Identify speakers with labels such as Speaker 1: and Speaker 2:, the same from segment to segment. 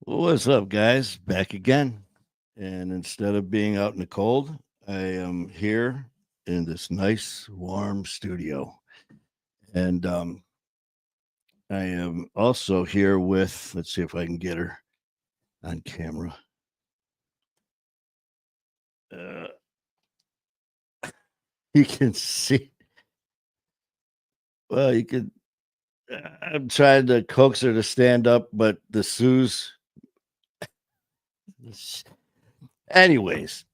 Speaker 1: What's up, guys? Back again. And instead of being out in the cold, I am here in this nice, warm studio. And I am also here with, let's see if I can get her on camera. Uh, you can see, well, you could, I'm trying to coax her to stand up, but the Sue's, anyways,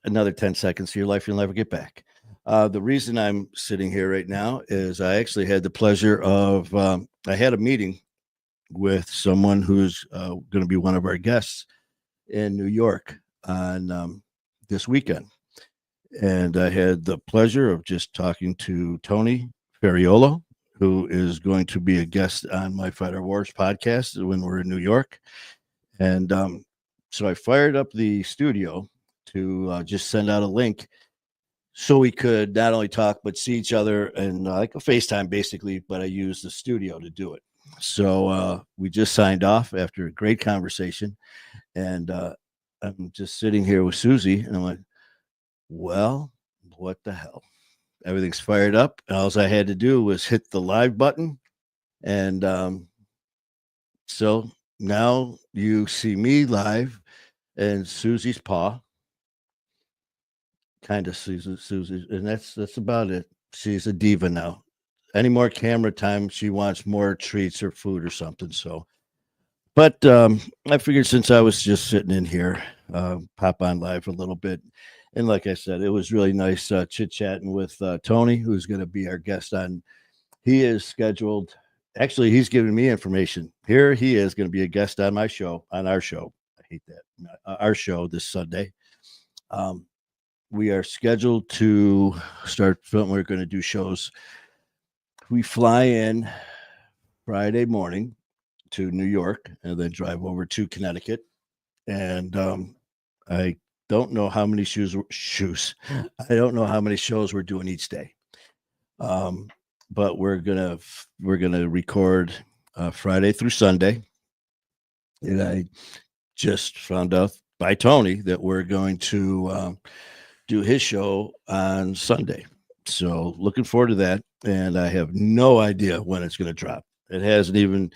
Speaker 1: another 10 seconds of your life you'll never get back. The reason I'm sitting here right now is I actually had the pleasure of, I had a meeting with someone who's going to be one of our guests in New York on this weekend. And I had the pleasure of just talking to Tony Ferriolo, who is going to be a guest on my Fighter Wars podcast when we're in New York. And so I fired up the studio to just send out a link so we could not only talk but see each other and like a FaceTime basically. But I used the studio to do it. So we just signed off after a great conversation, and I'm just sitting here with Susie, and I'm like, "Well, what the hell? Everything's fired up. And all I had to do was hit the live button, and so now you see me live and Susie's paw, kind of Susie, and that's about it. She's a diva now. Any more camera time, she wants more treats or food or something. So, but I figured since I was just sitting in here, pop on live a little bit. And like I said, it was really nice chit chatting with Tony, who's going to be our guest on. He is scheduled. Actually, he's giving me information. Here he is going to be a guest on my show, on our show. I hate that. Our show this Sunday. Um, we are scheduled to start filming. We're going to do shows. We fly in Friday morning to New York and then drive over to Connecticut. And I don't know how many shoes. I don't know how many shows we're doing each day. Um, but we're gonna record Friday through Sunday. And I just found out by Tony that we're going to do his show on Sunday. So looking forward to that. And I have no idea when it's going to drop. It hasn't even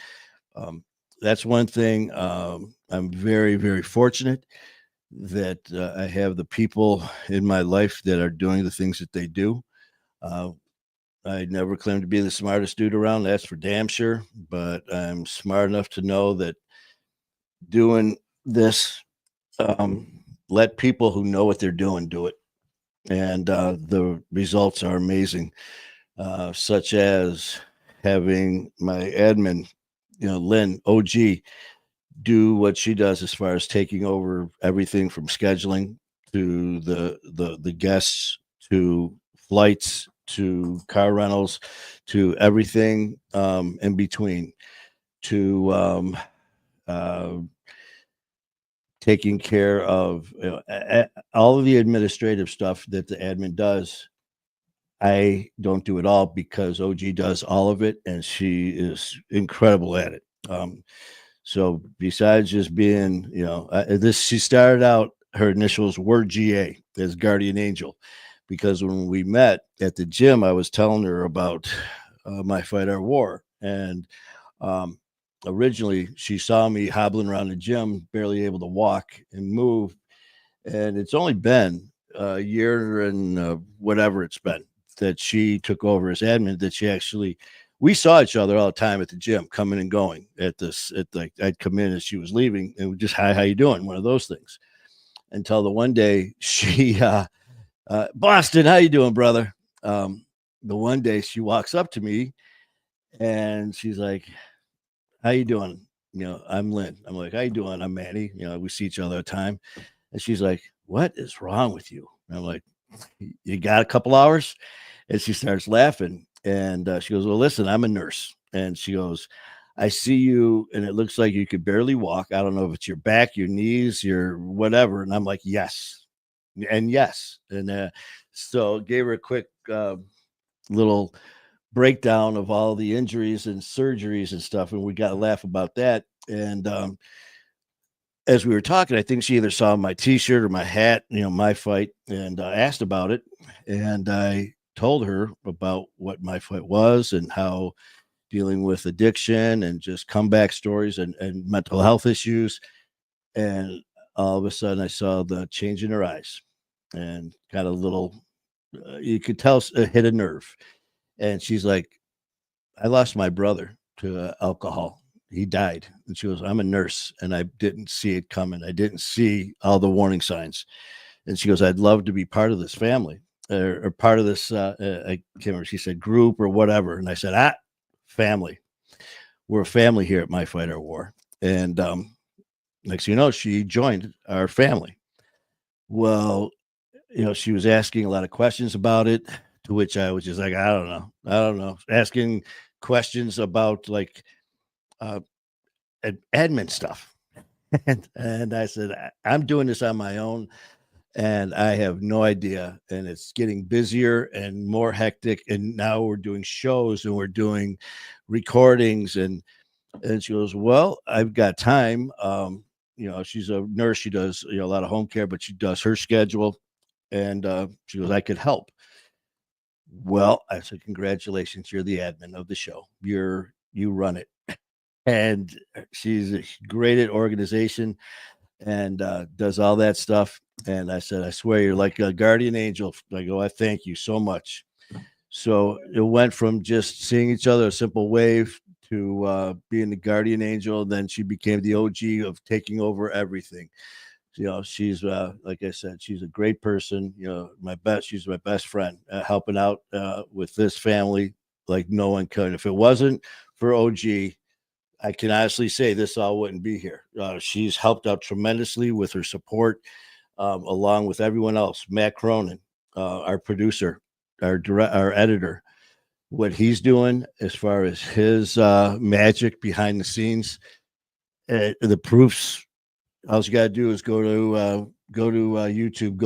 Speaker 1: um, that's one thing. I'm very, very fortunate that I have the people in my life that are doing the things that they do. Uh, I never claim to be the smartest dude around. That's for damn sure. But I'm smart enough to know that doing this, let people who know what they're doing do it. And the results are amazing, such as having my admin, Lynn OG, do what she does as far as taking over everything from scheduling to the guests to flights to car rentals to everything in between to uh, taking care of all of the administrative stuff that the admin does. I don't do it all because OG does all of it, and she is incredible at it. So besides just being, she started out, her initials were GA as Guardian Angel, because when we met at the gym, I was telling her about my Fight Our War. And um, originally she saw me hobbling around the gym, barely able to walk and move. And it's only been a year and whatever it's been that she took over as admin, that she actually, we saw each other all the time at the gym, coming and going at this, at like, I'd come in as she was leaving and we just, hi, how you doing? One of those things. Until the one day she, Boston, how you doing, brother? The one day she walks up to me and she's like, how you doing? I'm Lynn. I'm like, how you doing? I'm Manny. We see each other all the time. And she's like, what is wrong with you? And I'm like, you got a couple hours? And she starts laughing. And she goes, well, listen, I'm a nurse. And she goes, I see you, and it looks like you could barely walk. I don't know if it's your back, your knees, your whatever. And I'm like, yes. And yes. And so gave her a quick little breakdown of all the injuries and surgeries and stuff. And we got to laugh about that. And as we were talking, I think she either saw my T-shirt or my hat, my fight, and asked about it. And I told her about what my fight was and how dealing with addiction and just comeback stories and mental health issues. And all of a sudden, I saw the change in her eyes and got a little, you could tell it hit a nerve. And she's like, I lost my brother to alcohol. He died. And she goes, I'm a nurse and I didn't see it coming. I didn't see all the warning signs. And she goes, I'd love to be part of this family or part of this. I can't remember. She said group or whatever. And I said, family. We're a family here at My Fight Our War. And next thing you know, she joined our family. Well, she was asking a lot of questions about it, to which I was just like, I don't know. Asking questions about like admin stuff. And I said, I'm doing this on my own and I have no idea. And it's getting busier and more hectic. And now we're doing shows and we're doing recordings. And she goes, well, I've got time. She's a nurse. She does a lot of home care, but she does her schedule. And she goes, I could help. Well, I said, congratulations. You're the admin of the show. You run it. And she's great at organization and does all that stuff. And I said, I swear you're like a guardian angel. I go, I thank you so much. So it went from just seeing each other, a simple wave, to being the guardian angel. Then she became the OG of taking over everything. She's like I said, she's a great person. She's my best friend, helping out with this family like no one could. If it wasn't for OG, I can honestly say this all wouldn't be here. She's helped out tremendously with her support, along with everyone else. Matt Cronin, our producer, our editor, what he's doing as far as his magic behind the scenes, the proofs. All you got to do is go to YouTube,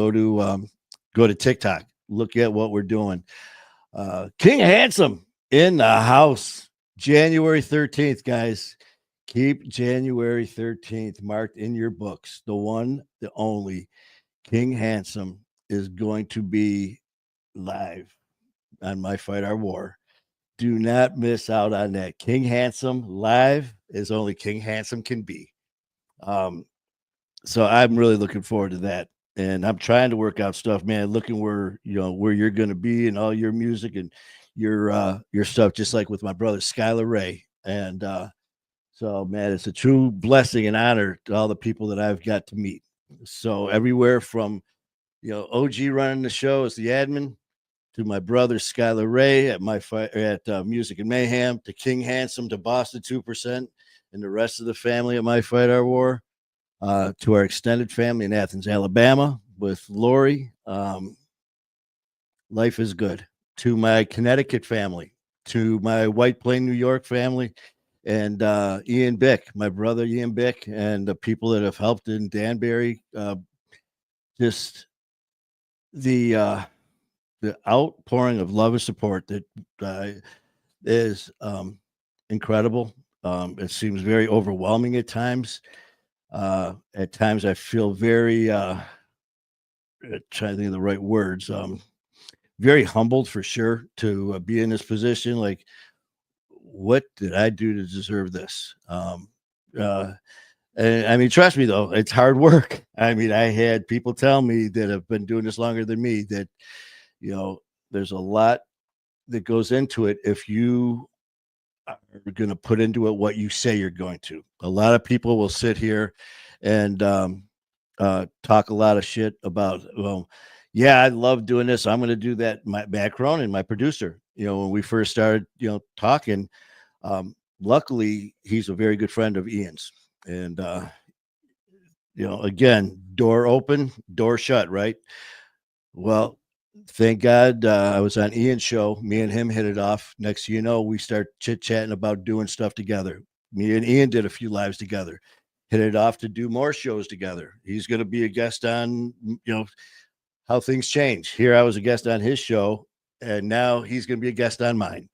Speaker 1: go to TikTok, look at what we're doing. King Handsome in the house, January 13th, guys. Keep January 13th marked in your books. The one, the only King Handsome is going to be live on My Fight Our War. Do not miss out on that. King Handsome live is only King Handsome can be. So I'm really looking forward to that. And I'm trying to work out stuff, man, looking where you're going to be and all your music and your stuff, just like with my brother, Skylar Ray. And so, man, it's a true blessing and honor to all the people that I've got to meet. So everywhere from, OG running the show as the admin, to my brother Skylar Ray at Music and Mayhem, to King Handsome, to Boston 2%, and the rest of the family at My Fight Our War, to our extended family in Athens, Alabama, with Lori. Life is good. To my Connecticut family, to my White Plain, New York family, and Ian Bick, my brother Ian Bick, and the people that have helped in Danbury. Just the outpouring of love and support that is incredible. It seems very overwhelming at times. At times I feel very trying to think of the right words. Very humbled for sure to be in this position. Like, what did I do to deserve this? And I mean, trust me though, it's hard work. I mean, I had people tell me that have been doing this longer than me that, there's a lot that goes into it if you are going to put into it what you say you're going to. A lot of people will sit here and talk a lot of shit about, well, yeah, I love doing this. I'm going to do that. Matt Cronin, my producer, when we first started, talking, luckily he's a very good friend of Ian's. And, again, door open, door shut, right? Well, thank God I was on Ian's show. Me and him hit it off. Next thing you know, we start chit-chatting about doing stuff together. Me and Ian did a few lives together, hit it off to do more shows together. He's going to be a guest on, How Things Change. Here I was a guest on his show, and now he's going to be a guest on mine.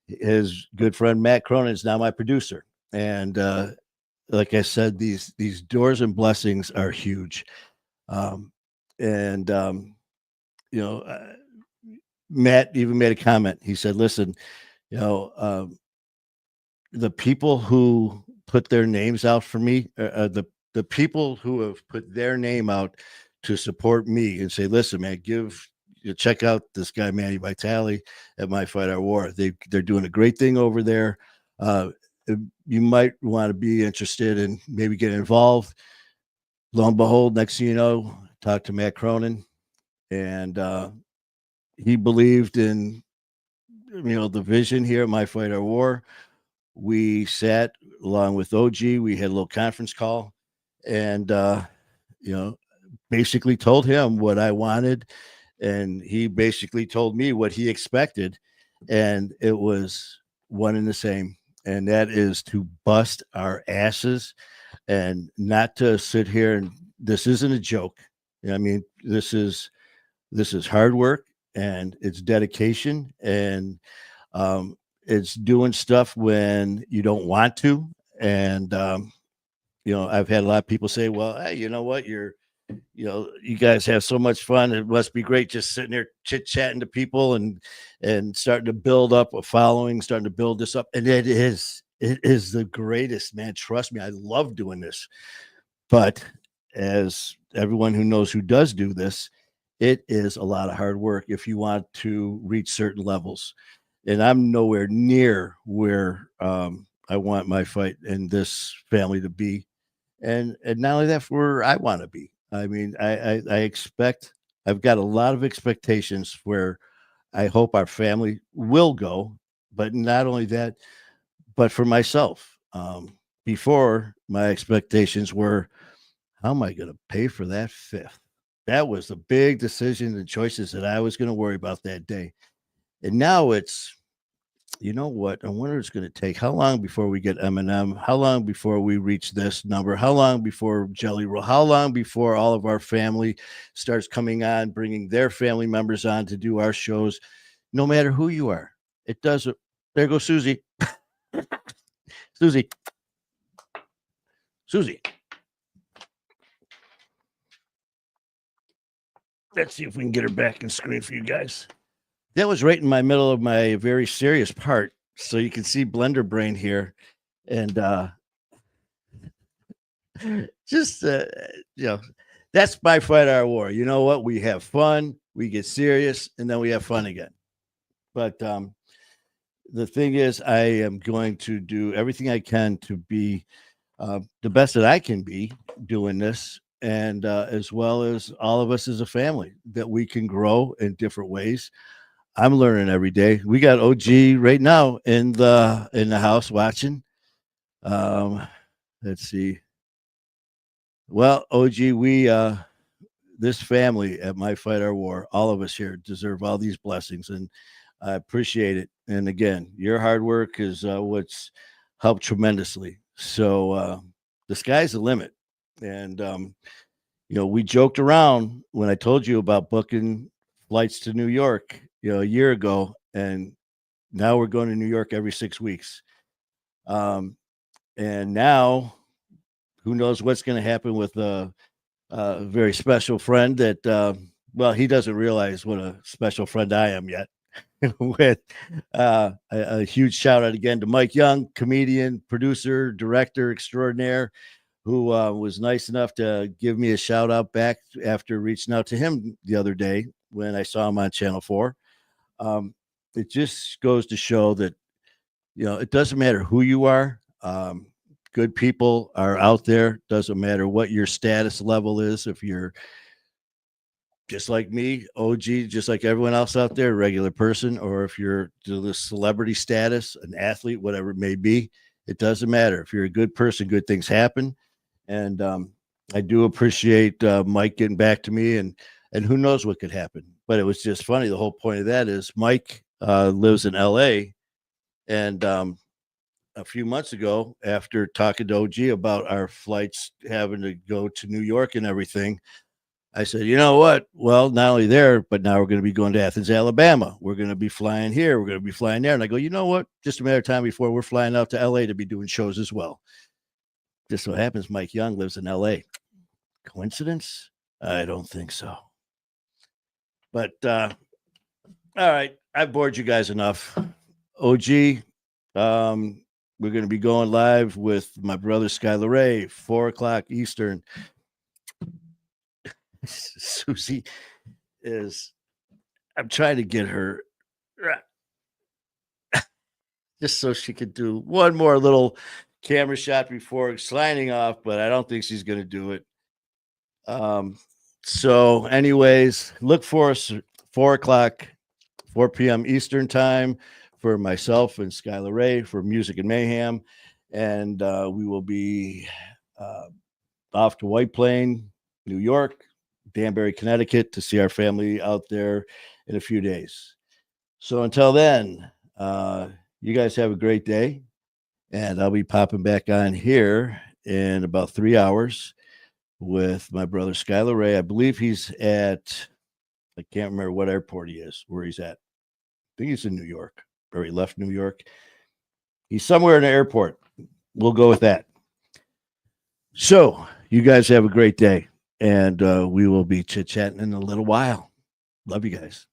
Speaker 1: His good friend Matt Cronin is now my producer. And like I said, these doors and blessings are huge. Um, and you know, Matt even made a comment. He said, "Listen, you know, the people who put their names out for me, the people who have put their name out to support me and say, listen, man, check out this guy Manny Vitale at My Fight Our War. They're doing a great thing over there. Uh, you might want to be interested in maybe getting involved. Lo and behold, next thing you know, talk to Matt Cronin, and he believed in the vision here at My Fight Our War. We sat along with OG. We had a little conference call, and you know, basically told him what I wanted, and he basically told me what he expected, and it was one and the same, and that is to bust our asses and not to sit here and this isn't a joke. I mean, this is hard work and it's dedication and um, it's doing stuff when you don't want to. And I've had a lot of people say, "Well, hey, you know what? You guys have so much fun. It must be great just sitting there chit chatting to people and starting to build up a following, starting to build this up." And it is the greatest, man. Trust me, I love doing this. But as everyone who knows who does do this, it is a lot of hard work if you want to reach certain levels. And I'm nowhere near where I want my fight and this family to be. And not only that, where I want to be. I mean, I expect I've got a lot of expectations where I hope our family will go, but not only that, but for myself. Before my expectations were, how am I going to pay for that fifth? That was the big decision and choices that I was going to worry about that day. And now it's, you know what? I wonder it's going to take how long before we get M&M? How long before we reach this number? How long before Jelly Roll? How long before all of our family starts coming on, bringing their family members on to do our shows? No matter who you are, it doesn't. There goes Susie. Susie. Susie. Let's see if we can get her back and screen for you guys. That was right in my middle of my very serious part. So you can see Blender Brain here. And just, that's My Fight Our War. You know what? We have fun, we get serious, and then we have fun again. But the thing is, I am going to do everything I can to be the best that I can be doing this. And as well as all of us as a family, that we can grow in different ways. I'm learning every day. We got OG right now in the house watching. Let's see. Well, OG, we this family at My Fight Our War, all of us here deserve all these blessings, and I appreciate it. And again, your hard work is what's helped tremendously. So the sky's the limit. And we joked around when I told you about booking flights to New York, a year ago, and now we're going to New York every 6 weeks. And now, who knows what's going to happen with a very special friend that, he doesn't realize what a special friend I am yet. With a huge shout out again to Mike Young, comedian, producer, director extraordinaire, who was nice enough to give me a shout out back after reaching out to him the other day when I saw him on Channel 4. It just goes to show that, it doesn't matter who you are. Good people are out there. Doesn't matter what your status level is. If you're just like me, OG, just like everyone else out there, a regular person, or if you're the celebrity status, an athlete, whatever it may be, it doesn't matter. If you're a good person, good things happen. And I do appreciate Mike getting back to me, and who knows what could happen. But it was just funny. The whole point of that is Mike lives in LA, and a few months ago, after talking to OG about our flights having to go to New York and everything, I said, you know what? Well, not only there, but now we're going to be going to Athens, Alabama. We're going to be flying here. We're going to be flying there. And I go, you know what? Just a matter of time before we're flying out to LA to be doing shows as well. just so happens Mike Young lives in LA. Coincidence? I don't think so. But all right, I've bored you guys enough. OG, we're going to be going live with my brother Skylar Ray, 4:00 Eastern. Susie is, I'm trying to get her just so she could do one more little camera shot before signing off, but I don't think she's going to do it. So anyways, look for us 4:00, 4 p.m. Eastern time for myself and Skylar Ray for Music and Mayhem. And we will be off to White Plain, New York, Danbury, Connecticut to see our family out there in a few days. So until then, you guys have a great day. And I'll be popping back on here in about 3 hours with my brother Skylar Ray. I believe he's at, I can't remember what airport he is, where he's at. I think he's in New York, or he left New York. He's somewhere in the airport. We'll go with that. So you guys have a great day, and we will be chit-chatting in a little while. Love you guys.